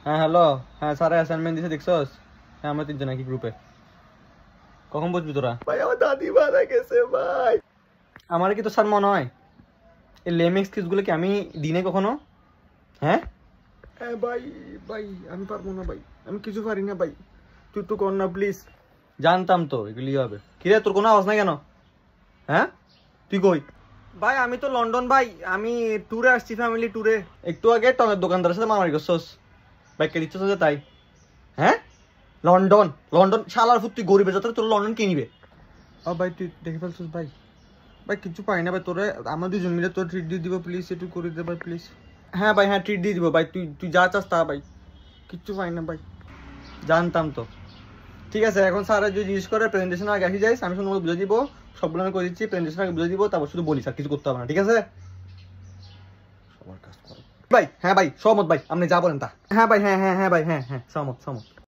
হ্যাঁ হ্যালো, হ্যাঁ sir assignment দিছে দেখছস? হ্যাঁ আমরা তিনজন একই গ্রুপে। কখন বুঝবি তোরা? ভাই আমার দাদি মারা গেছে ভাই। আমার কি তো স্যার মনে হয় এই লেম এক্সকিউজগুলো কি আমি দিনে কখনো? হ্যাঁ হ্যাঁ ভাই, ভাই আমি পারবো না ভাই, আমি কিছু পারি না ভাই, তুই একটু কর না প্লিজ। জানতাম তো এগুলি হবে। কিরে তোর কোনো আওয়াজ নাই কেন? হ্যাঁ তুই কই? ভাই আমি তো লন্ডন ভাই, আমি ট্যুরে আসছি, ফ্যামিলি ট্যুরে। একটু আগে টনের দোকানদারের সাথে মারামারি করছস, বাইককে দিচ্ছস যে তাই? হ্যাঁ লন্ডন, লন্ডন শালার ফুট, তুই গরিবের যাত্রা, তোর লন্ডন কে নিবে? ভাই তুই দেখে ফেলছিস ভাই, ভাই কিছু পাই না ভাই, তোরে আমরা দুজন মিলে তোর ট্রিট দিয়ে দিব, প্লিজ একটু করে দে ভাই প্লিজ। হ্যাঁ ভাই হ্যাঁ ট্রিট দিয়ে দিব ভাই, তুই তুই যা চাস তা ভাই। কিচ্ছু পাই না ভাই। জানতাম তো। ঠিক আছে এখন স্যার যদি জিজ্ঞেস করে প্রেজেন্টেশন আগে আসি যাইস, আমি শুধু বুঝে দিব, সবগুলো আমি করে দিচ্ছি, প্রেজেন্টেশন আগে বুঝে দিব, তারপর শুধু বলিস আর কিছু করতে হবে না, ঠিক আছে? সবার কাজ করো ভাই হ্যাঁ ভাই সহমত ভাই, আপনি যা বলেন তা। হ্যাঁ ভাই হ্যাঁ হ্যাঁ হ্যাঁ ভাই হ্যাঁ হ্যাঁ সহমত সহমত।